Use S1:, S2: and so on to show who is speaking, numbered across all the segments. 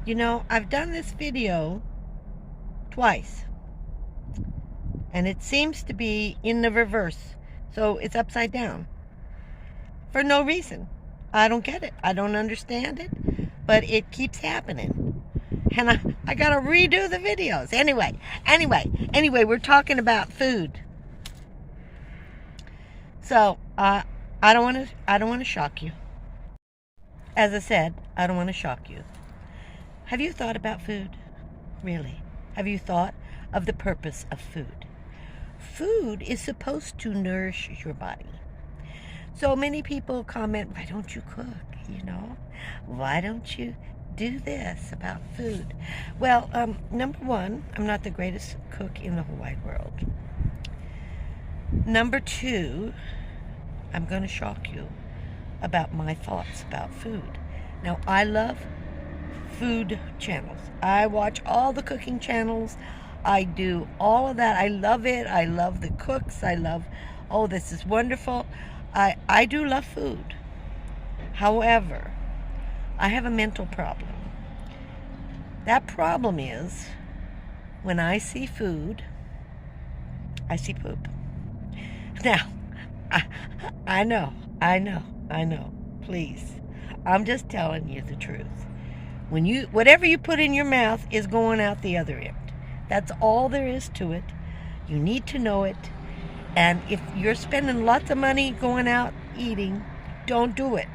S1: You know, I've done this video twice, and it seems to be in the reverse. So it's upside down for no reason. I don't get it. I don't understand it, but it keeps happening. And I gotta redo the videos. Anyway, we're talking about food. So, I don't want to shock you. As I said, I don't want to shock you. Have you thought about food? Really? Have you thought of the purpose of food? Food is supposed to nourish your body. So many people comment, why don't you cook? You know, why don't you do this about food? Well, number one, I'm not the greatest cook in the whole wide world. Number two, I'm going to shock you about my thoughts about food. Now, I love food channels. I watch all the cooking channels. I do all of that. I love it. I love the cooks. I love, oh, this is wonderful. I do love food. However, I have a mental problem. That problem is when I see food, I see poop. Now, I know. Please, I'm just telling you the truth. Whatever you put in your mouth is going out the other end. That's all there is to it. You need to know it. And if you're spending lots of money going out eating, don't do it.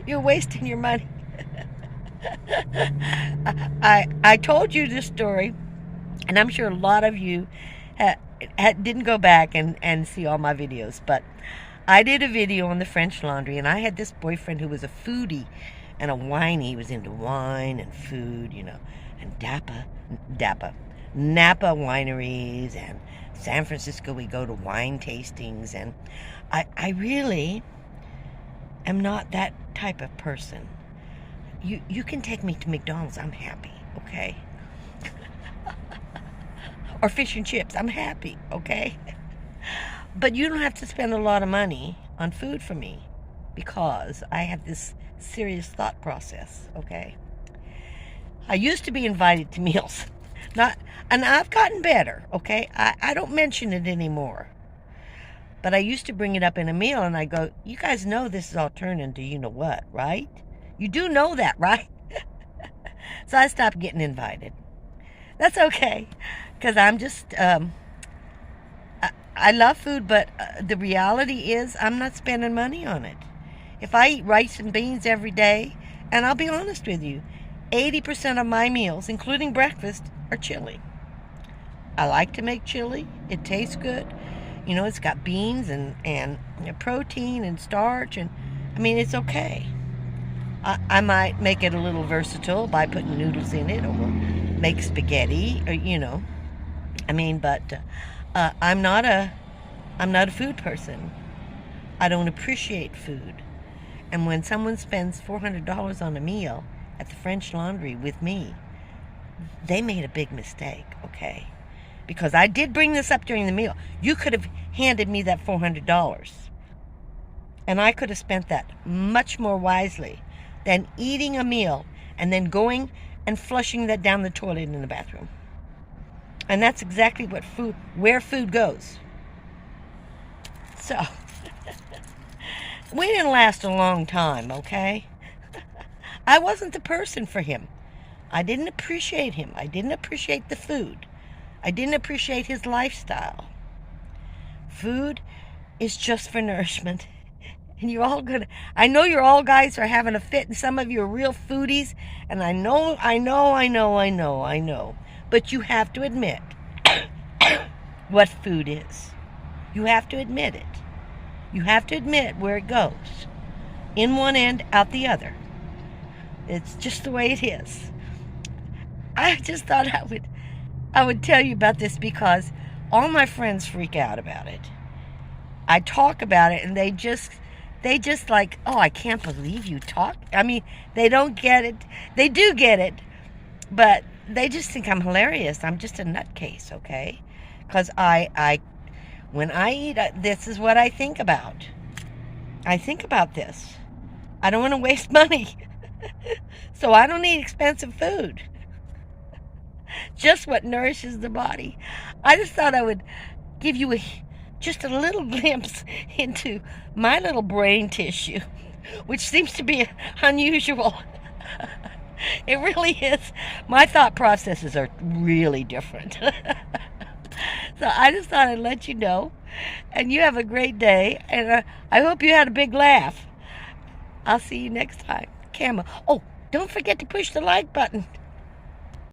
S1: You're wasting your money. I told you this story, and I'm sure a lot of you didn't go back and see all my videos, but I did a video on the French Laundry, and I had this boyfriend who was a foodie and a winey. He was into wine and food, you know, and Napa wineries, and San Francisco we go to wine tastings, and I really am not that type of person. You can take me to McDonald's, I'm happy, okay? Or fish and chips, I'm happy, okay? But you don't have to spend a lot of money on food for me, because I have this serious thought process, okay? I used to be invited to meals, and I've gotten better, okay? I don't mention it anymore. But I used to bring it up in a meal, and I go, you guys know this is all turned into you-know-what, right? You do know that, right? So I stopped getting invited. That's okay, because I'm just, I love food, but the reality is I'm not spending money on it. If I eat rice and beans every day, and I'll be honest with you, 80% of my meals, including breakfast, are chili. I like to make chili. It tastes good. You know, it's got beans and protein and starch, and I mean, it's okay. I might make it a little versatile by putting noodles in it, or make spaghetti, or, you know. I mean, but I'm not a food person. I don't appreciate food. And when someone spends $400 on a meal at the French Laundry with me, they made a big mistake, okay? Because I did bring this up during the meal. You could have handed me that $400, and I could have spent that much more wisely than eating a meal and then going and flushing that down the toilet in the bathroom. And that's exactly where food goes. So, we didn't last a long time, okay? I wasn't the person for him. I didn't appreciate him. I didn't appreciate the food. I didn't appreciate his lifestyle. Food is just for nourishment. And I know you're all guys are having a fit, and some of you are real foodies, and I know. But you have to admit what food is. You have to admit it. You have to admit where it goes. In one end, out the other. It's just the way it is. I just thought I would tell you about this because all my friends freak out about it. I talk about it, and they just like, oh, I can't believe you talk. I mean, they don't get it. They do get it, but they just think I'm hilarious. I'm just a nutcase, okay? Because when I eat, this is what I think about. I think about this. I don't want to waste money. So I don't need expensive food, just what nourishes the body. I just thought I would give you just a little glimpse into my little brain tissue, which seems to be unusual. It really is. My thought processes are really different. So I just thought I'd let you know. And you have a great day. And I hope you had a big laugh. I'll see you next time. Camera. Oh, don't forget to push the like button.